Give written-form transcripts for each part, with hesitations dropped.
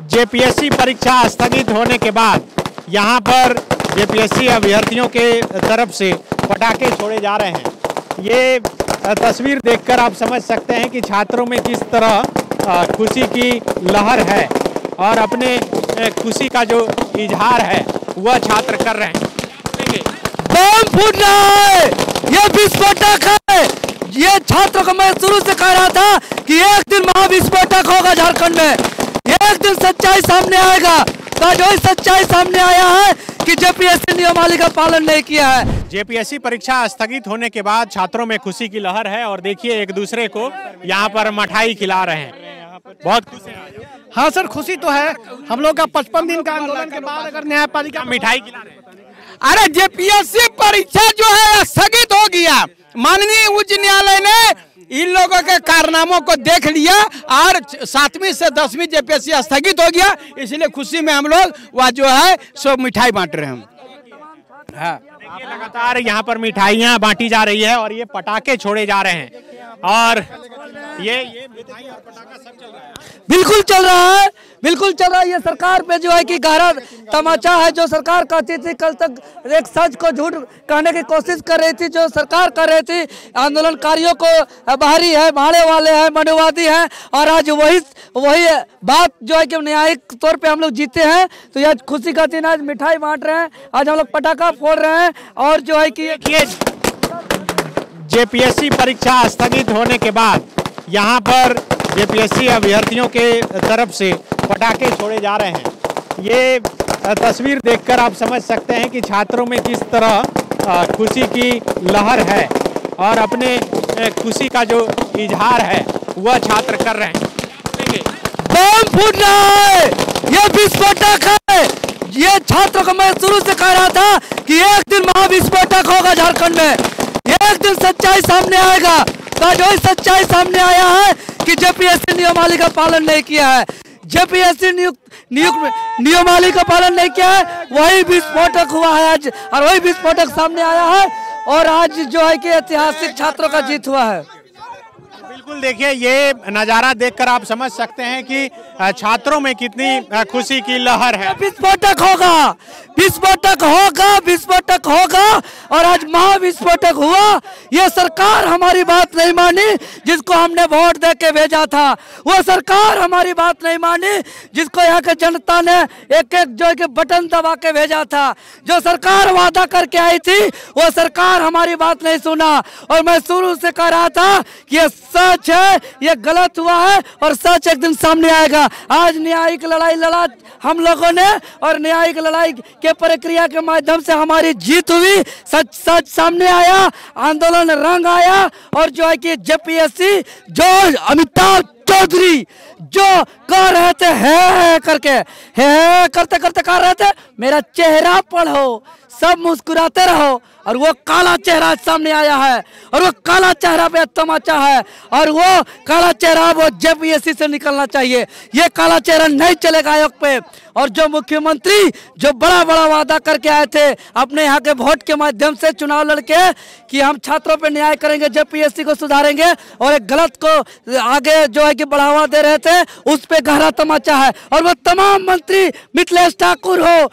JPSC परीक्षा स्थगित होने के बाद यहाँ पर जेपीएससी अभ्यर्थियों के तरफ से पटाखे छोड़े जा रहे हैं। ये तस्वीर देखकर आप समझ सकते हैं कि छात्रों में किस तरह खुशी की लहर है और अपने खुशी का जो इजहार है वह छात्र कर रहे हैं। बम फूट रहा है, ये विस्फोटक है। ये छात्रों को मैं शुरू से कह रहा था कि एक दिन महाविस्फोटक होगा झारखंड में, एक दिन सच्चाई सामने आएगा। तो जो सच्चाई सामने आया है कि जेपीएससी नियमावली का पालन नहीं किया है। जेपीएससी परीक्षा स्थगित होने के बाद छात्रों में खुशी की लहर है और देखिए एक दूसरे को यहाँ पर मिठाई खिला रहे हैं। बहुत खुश हैं। हाँ सर, खुशी तो है। हम लोग का 55 दिन का आंदोलन के बाद अगर न्यायपालिका मिठाई खिला रहे हैं। अरे जेपीएससी परीक्षा जो है स्थगित हो गया। माननीय उच्च न्यायालय ने इन लोगों के कारनामों को देख लिया और 7वीं से 10वीं जेपीएससी स्थगित हो गया। इसलिए खुशी में हम लोग वह जो है सो मिठाई बांट रहे हैं। हाँ, लगातार यहाँ पर मिठाइयाँ बांटी जा रही है और ये पटाखे छोड़े जा रहे हैं और ये मिठाई और पटाखा सब चल रहा है। बिल्कुल चल रहा है, बिल्कुल चल रहा है। ये सरकार पे जो है कि गहरा तमाचा है। जो सरकार कहती थी, कल तक एक सच को झूठ कहने की कोशिश कर रही थी, जो सरकार कर रही थी आंदोलनकारियों को बाहरी है, भाड़े वाले हैं, मनुवादी हैं, और आज वही बात जो है कि न्यायिक तौर पे हम लोग जीते हैं। तो यह खुशी का दिन, आज मिठाई बांट रहे हैं, आज हम लोग पटाखा फोड़ रहे हैं और जो है कि जेपीएससी परीक्षा स्थगित होने के बाद यहाँ पर जेपीएससी अभ्यर्थियों के तरफ से पटाखे छोड़े जा रहे हैं। ये तस्वीर देखकर आप समझ सकते हैं कि छात्रों में किस तरह खुशी की लहर है और अपने खुशी का जो इजहार है वह छात्र कर रहे हैं। बम फूट रहा है, ये विस्फोटक है। ये छात्रों को मैं शुरू से कह रहा था कि एक दिन महाविस्फोटक होगा झारखंड में, एक दिन सच्चाई सामने आएगा। तो जो सच्चाई सामने आया है कि जेपीएससी नियमावली का पालन नहीं किया है, जेपीएससी नियमावली का पालन नहीं किया है, वही विस्फोटक हुआ है आज, और वही विस्फोटक सामने आया है और आज जो है कि ऐतिहासिक छात्रों का जीत हुआ है। बिल्कुल, देखिए ये नज़ारा देखकर आप समझ सकते हैं कि छात्रों में कितनी खुशी की लहर है। विस्फोटक होगा, विस्फोटक होगा, विस्फोटक होगा और आज महाविस्फोटक हुआ। ये सरकार हमारी बात नहीं मानी जिसको हमने वोट दे के भेजा था, वो सरकार हमारी बात नहीं मानी जिसको यहाँ के जनता ने एक एक जो है बटन दबा के भेजा था। जो सरकार वादा करके आई थी वो सरकार हमारी बात नहीं सुना। और मैं शुरू से कह रहा था कि ये सच है, ये गलत हुआ है और सच एक दिन सामने आएगा। आज न्यायिक लड़ाई लड़ा हम लोगों ने और न्यायिक लड़ाई के प्रक्रिया के माध्यम से हमारी जीत हुई। सच सामने आया, आंदोलन रंग आया और जो है कि जेपीएससी जो अमिताभ चौधरी जो कह रहे थे है करके, है करते करते कह रहे थे मेरा चेहरा पढ़ो, सब मुस्कुराते रहो, और वो काला चेहरा सामने आया है और वो काला चेहरा पे तमाचा है और वो काला चेहरा वो जेपीएससी से निकलना चाहिए। ये काला चेहरा नहीं चलेगा आयोग पे। और जो मुख्यमंत्री जो बड़ा बड़ा वादा करके आए थे अपने यहाँ के वोट के माध्यम से चुनाव लड़के कि हम छात्रों पे न्याय करेंगे, जेपीएससी को सुधारेंगे, और एक गलत को आगे जो है कि बढ़ावा दे रहे थे, उस पे गहरा तमाचा है। और वो तमाम मंत्री मिथिलेश ठाकुर हो,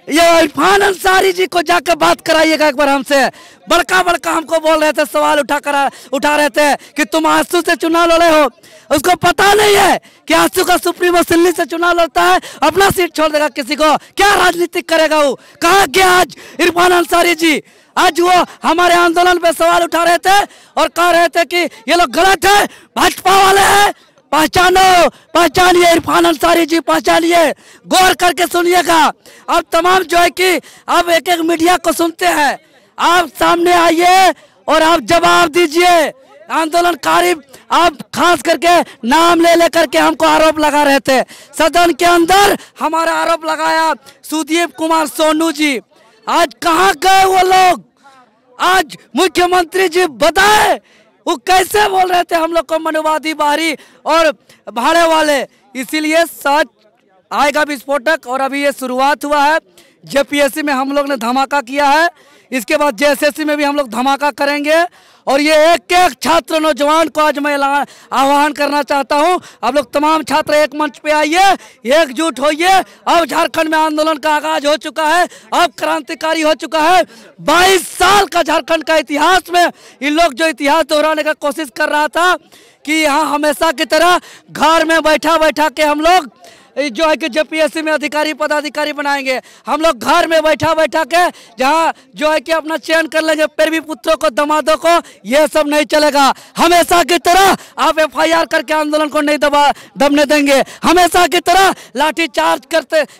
ये इरफान अंसारी जी को जाकर बात कराइएगा एक बार हमसे। बड़का बड़का हमको बोल रहे थे, सवाल उठा रहे थे कि तुम आंसू से चुनाव लड़े हो। उसको पता नहीं है कि आंसू का सुप्रीमो सिल्ली से चुनाव लड़ता है, अपना सीट छोड़ देगा किसी को, क्या राजनीतिक करेगा वो। कहाँ गया आज इरफान अंसारी जी? आज वो हमारे आंदोलन पे सवाल उठा रहे थे और कह रहे थे कि ये लोग गलत है, भाजपा वाले हैं। पहचानो, पहचानिए इरफान अंसारी जी, पहचानिए, गौर करके सुनिएगा। अब तमाम जो है कि अब एक एक मीडिया को सुनते हैं, आप सामने आइए और आप जवाब दीजिए। आंदोलनकारी आप खास करके नाम ले लेकर के हमको आरोप लगा रहे थे। सदन के अंदर हमारा आरोप लगाया सुदीप कुमार सोनू जी, आज कहाँ गए वो लोग? आज मुख्यमंत्री जी बताए वो कैसे बोल रहे थे हम लोग को मनुवादी, बाहरी और भाड़े वाले। इसीलिए सच आएगा विस्फोटक। और अभी ये शुरुआत हुआ है, जेपीएससी में हम लोग ने धमाका किया है। इसके बाद जेएसएससी में भी हम लोग धमाका करेंगे। और ये एक एक छात्र नौजवान को आज मैं आह्वान करना चाहता हूँ, आप लोग तमाम छात्र एक मंच पे आइए, एकजुट होइए। अब झारखंड में आंदोलन का आगाज हो चुका है, अब क्रांतिकारी हो चुका है। 22 साल का झारखंड का इतिहास में इन लोग जो इतिहास दोहराने का कोशिश कर रहा था कि यहाँ हमेशा की तरह घर में बैठा बैठा के हम लोग जो है कि जेपीएससी में अधिकारी पदाधिकारी बनाएंगे, हम लोग घर में बैठा बैठा के जहाँ जो है कि अपना चयन कर लेंगे पैरवी पुत्रों को, दमादों को, ये सब नहीं चलेगा। हमेशा की तरह आप एफआईआर करके आंदोलन को नहीं दबने देंगे, हमेशा की तरह लाठी चार्ज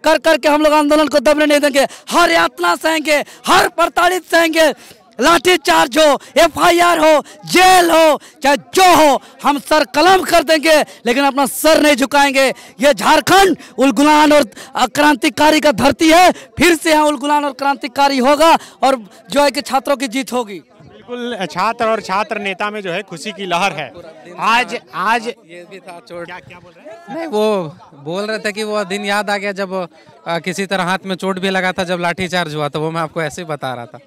करके हम लोग आंदोलन को दबने नहीं देंगे। हर यातना सहेंगे, हर प्रताड़ित सहेंगे, लाठी चार्ज हो, एफआईआर हो, जेल हो, चाहे जो हो, हम सर कलम कर देंगे लेकिन अपना सर नहीं झुकाएंगे। ये झारखंड उलगुलान और क्रांतिकारी का धरती है, फिर से यहाँ उलगुलान और क्रांतिकारी होगा और जो है कि छात्रों की जीत होगी। बिल्कुल, छात्र और छात्र नेता में जो है खुशी की लहर है। आज ये भी था चोट। क्या बोल रहे हैं? नहीं, वो बोल रहे थे कि वो दिन याद आ गया जब किसी तरह हाथ में चोट भी लगा था जब लाठी चार्ज हुआ, तो वो मैं आपको ऐसे ही बता रहा था।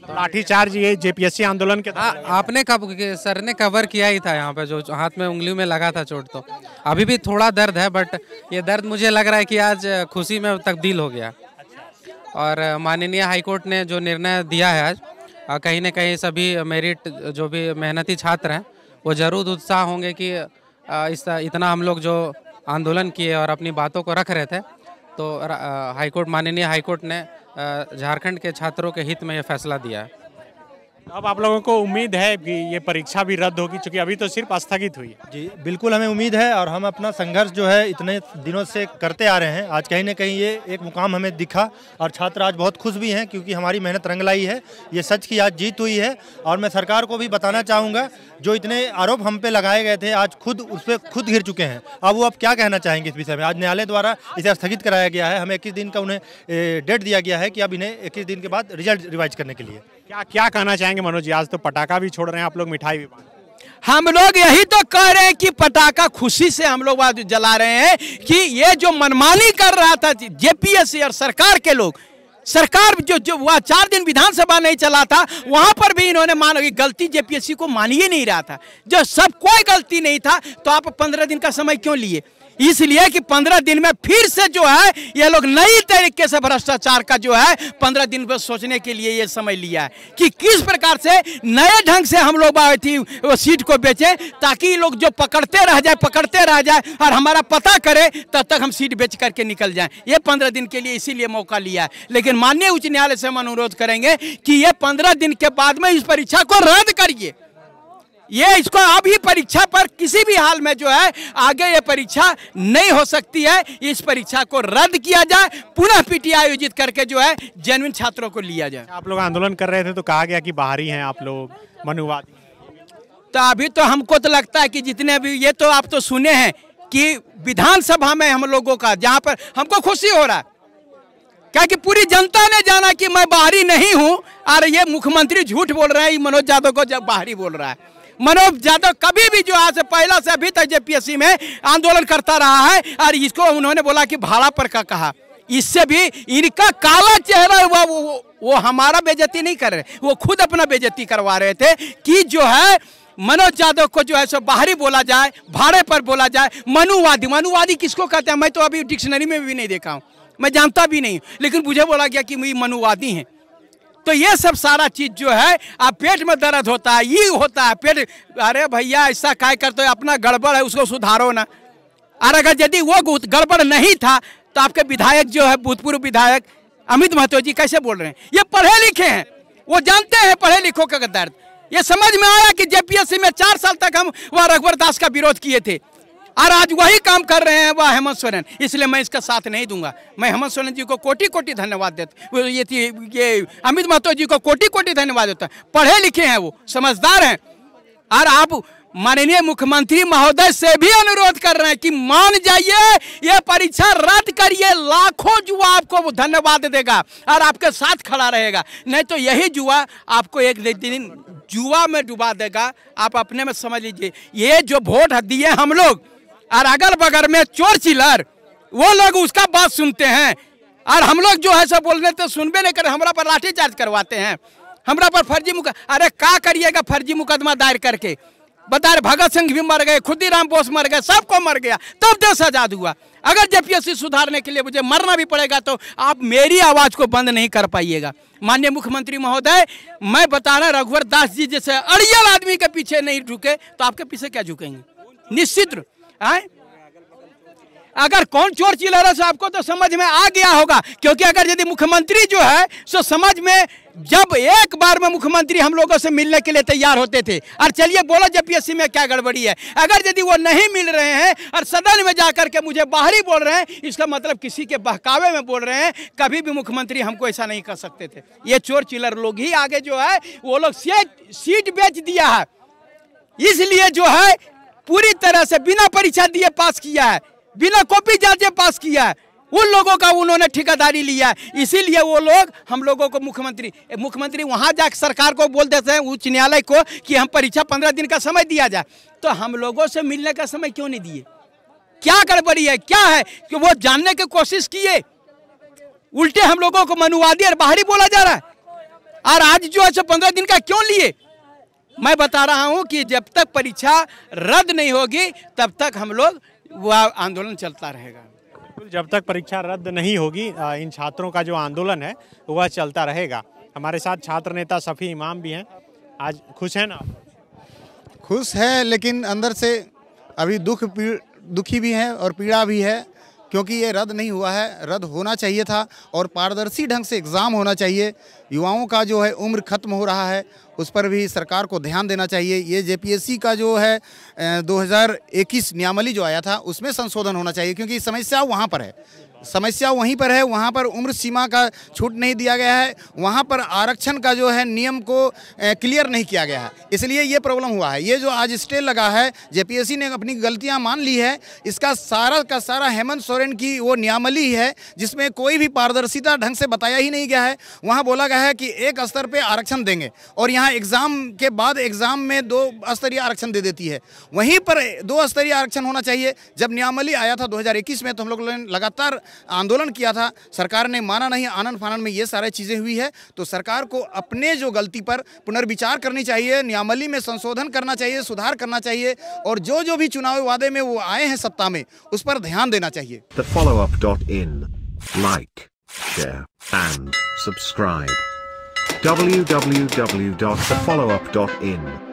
लाठी चार्ज ये जेपीएससी आंदोलन के आपने कब, सर ने कवर किया ही था यहाँ पे, जो हाथ में उंगली में लगा था चोट। तो अभी भी थोड़ा दर्द है, बट ये दर्द मुझे लग रहा है कि आज खुशी में तब्दील हो गया। और माननीय हाईकोर्ट ने जो निर्णय दिया है आज, कहीं ना कहीं सभी मेरिट जो भी मेहनती छात्र हैं वो जरूर उत्साह होंगे कि इतना हम लोग जो आंदोलन किए और अपनी बातों को रख रहे थे, तो माननीय हाईकोर्ट ने झारखंड के छात्रों के हित में ये फैसला दिया है। अब आप लोगों को उम्मीद है कि ये परीक्षा भी रद्द होगी, क्योंकि अभी तो सिर्फ स्थगित हुई है। जी बिल्कुल, हमें उम्मीद है और हम अपना संघर्ष जो है इतने दिनों से करते आ रहे हैं। आज कहीं ना कहीं ये एक मुकाम हमें दिखा और छात्र आज बहुत खुश भी हैं क्योंकि हमारी मेहनत रंग लाई है। ये सच की आज जीत हुई है। और मैं सरकार को भी बताना चाहूँगा, जो इतने आरोप हम पे लगाए गए थे आज उस पर खुद घिर चुके हैं। अब वो अब क्या कहना चाहेंगे इस विषय में? आज न्यायालय द्वारा इसे स्थगित कराया गया है, हमें 21 दिन का उन्हें डेट दिया गया है कि अब इन्हें 21 दिन के बाद रिजल्ट रिवाइज करने के लिए। क्या कहना चाहेंगे मनोज जी? आज तो पटाखा भी छोड़ रहे हैं आप लोग, मिठाई भी बांट। हम लोग यही तो कह रहे हैं कि पटाखा खुशी से हम लोग जला रहे हैं कि ये जो मनमानी कर रहा था जेपीएससी और सरकार के लोग, सरकार जो वह 4 दिन विधानसभा नहीं चला था, वहां पर भी इन्होंने मान गलती जेपीएससी को मान ही नहीं रहा था। जो सब कोई गलती नहीं था तो आप 15 दिन का समय क्यों लिए? इसलिए कि 15 दिन में फिर से जो है ये लोग नई तरीके से भ्रष्टाचार का जो है 15 दिन पर सोचने के लिए ये समय लिया है कि किस प्रकार से नए ढंग से हम लोग वो सीट को बेचें, ताकि लोग जो पकड़ते रह जाए और हमारा पता करे, तब तक हम सीट बेच करके निकल जाएं। ये 15 दिन के लिए इसीलिए मौका लिया है। लेकिन माननीय उच्च न्यायालय से हम अनुरोध करेंगे कि ये 15 दिन के बाद में इस परीक्षा को रद्द करिए। ये इसको अभी परीक्षा पर किसी भी हाल में जो है आगे ये परीक्षा नहीं हो सकती है। इस परीक्षा को रद्द किया जाए, पुनः पीटीआई आयोजित करके जो है जेन्युइन छात्रों को लिया जाए। आप लोग आंदोलन कर रहे थे तो कहा गया कि बाहरी हैं आप लोग, मनुवादी। तो अभी तो हमको तो लगता है कि जितने भी, ये तो आप तो सुने हैं कि विधानसभा में हम लोगों का, जहाँ पर हमको खुशी हो रहा है क्या कि पूरी जनता ने जाना कि मैं बाहरी नहीं हूँ। और ये मुख्यमंत्री झूठ बोल रहे हैं, मनोज यादव को जब बाहरी बोल रहा है। मनोज यादव कभी भी जो आज से पहला से अभी तक जेपीएससी में आंदोलन करता रहा है और इसको उन्होंने बोला कि भाड़ा पर का कहा। इससे भी इनका काला चेहरा वो हमारा बेइज्जती नहीं कर रहे, वो खुद अपना बेइज्जती करवा रहे थे कि जो है मनोज यादव को जो है सो बाहरी बोला जाए, भाड़े पर बोला जाए। मनुवादी किसको कहते हैं? मैं तो अभी डिक्शनरी में भी नहीं देखा हूँ, मैं जानता भी नहीं, लेकिन मुझे बोला गया कि ये मनुवादी हैं। तो ये सब सारा चीज जो है, आप पेट में दर्द होता है, ये होता है पेट, अरे भैया ऐसा काय करते हो, अपना गड़बड़ है उसको सुधारो ना। और अगर यदि वो गड़बड़ नहीं था तो आपके विधायक जो है, भूतपूर्व विधायक अमित महतो जी कैसे बोल रहे हैं? ये पढ़े लिखे हैं, वो जानते हैं पढ़े लिखों का दर्द। ये समझ में आया कि जेपीएससी में 4 साल तक हम वह रघुवर दास का विरोध किए थे और आज वही काम कर रहे हैं वह हेमंत सोरेन। इसलिए मैं इसका साथ नहीं दूंगा। मैं हेमंत सोरेन जी को कोटि कोटि धन्यवाद देता, ये अमित महतो जी को कोटि कोटि धन्यवाद देता। पढ़े लिखे हैं, वो समझदार हैं। और आप माननीय मुख्यमंत्री महोदय से भी अनुरोध कर रहे हैं कि मान जाइए, ये परीक्षा रद्द करिए। लाखों युवा आपको धन्यवाद देगा और आपके साथ खड़ा रहेगा। नहीं तो यही युवा आपको एक दिन जुआ में डुबा देगा। आप अपने में समझ लीजिए, ये जो वोट दिए हम लोग और अगल बगल में चोर चिल्लर, वो लोग उसका बात सुनते हैं और हम लोग जो है सब बोलने तो सुनबे नहीं कर, हमारा पर लाठीचार्ज करवाते हैं। हमरा पर फर्जी अरे क्या करिएगा फर्जी मुकदमा दायर करके? बता रहे भगत सिंह भी मर गए, खुदीराम बोस मर गए, सबको मर गया, तब देश आजाद हुआ। अगर जेपीएससी सुधारने के लिए मुझे मरना भी पड़ेगा तो आप मेरी आवाज को बंद नहीं कर पाइएगा। माननीय मुख्यमंत्री महोदय, मैं बता रहा रघुवर दास जी जैसे अड़ियल आदमी के पीछे नहीं झुके तो आपके पीछे क्या झुकेंगे? निश्चित है। अगर कौन चोर चिल्लारा से आपको तो समझ में आ गया होगा, क्योंकि अगर यदि मुख्यमंत्री जो है सो समझ में, जब एक बार में मुख्यमंत्री हम लोगों से मिलने के लिए तैयार होते थे और चलिए बोलो जेपीएससी में क्या गड़बड़ी है, अगर यदि वो नहीं मिल रहे हैं और सदन में जाकर के मुझे बाहरी बोल रहे हैं, इसका मतलब किसी के बहकावे में बोल रहे हैं। कभी भी मुख्यमंत्री हमको ऐसा नहीं कर सकते थे। ये चोर चिल्लर लोग ही आगे जो है वो लोग सीट बेच दिया है, इसलिए जो है पूरी तरह से बिना परीक्षा दिए पास किया है, बिना कॉपी जांचे पास किया है, उन लोगों का उन्होंने ठेकेदारी लिया है। इसीलिए वो लोग हम लोगों को मुख्यमंत्री वहां जाकर सरकार को बोल देते हैं, उच्च न्यायालय को, कि हम परीक्षा 15 दिन का समय दिया जाए, तो हम लोगों से मिलने का समय क्यों नहीं दिए? क्या गड़बड़ी है, क्या है कि वो जानने की कोशिश किए, उल्टे हम लोगों को मनुवादी और बाहरी बोला जा रहा है, और आज जो है 15 दिन का क्यों लिए? मैं बता रहा हूं कि जब तक परीक्षा रद्द नहीं होगी तब तक हम लोग वह आंदोलन चलता रहेगा। जब तक परीक्षा रद्द नहीं होगी इन छात्रों का जो आंदोलन है वह चलता रहेगा। हमारे साथ छात्र नेता सफ़ी इमाम भी हैं। आज खुश हैं ना? खुश है, लेकिन अंदर से अभी दुखी भी है और पीड़ा भी है, क्योंकि ये रद्द नहीं हुआ है। रद्द होना चाहिए था और पारदर्शी ढंग से एग्ज़ाम होना चाहिए। युवाओं का जो है उम्र खत्म हो रहा है, उस पर भी सरकार को ध्यान देना चाहिए। ये जेपीएससी का जो है 2021 नियमावली जो आया था उसमें संशोधन होना चाहिए, क्योंकि समस्या वहाँ पर है, समस्या वहीं पर है। वहाँ पर उम्र सीमा का छूट नहीं दिया गया है, वहाँ पर आरक्षण का जो है नियम को क्लियर नहीं किया गया है, इसलिए ये प्रॉब्लम हुआ है। ये जो आज स्टे लगा है, जेपीएससी ने अपनी गलतियाँ मान ली है। इसका सारा का सारा हेमंत सोरेन की वो नियमावली है जिसमें कोई भी पारदर्शिता ढंग से बताया ही नहीं गया है। वहाँ बोला गया है कि एक स्तर पे आरक्षण देंगे और यहाँ एग्ज़ाम के बाद एग्ज़ाम में 2 स्तरीय आरक्षण दे देती है। वहीं पर 2 स्तरीय आरक्षण होना चाहिए। जब नियमावली आया था 2021 में तो हम लोग ने लगातार आंदोलन किया था, सरकार ने माना नहीं। आनन फानन में ये सारी चीज़ें हुई है, तो सरकार को अपने जो गलती पर पुनर्विचार करनी चाहिए, नियमावली में संशोधन करना चाहिए, सुधार करना चाहिए, और जो भी चुनावी वादे में वो आए हैं सत्ता में उस पर ध्यान देना चाहिए। TheFollowUp.in, like, share and subscribe. www.thefollowup.in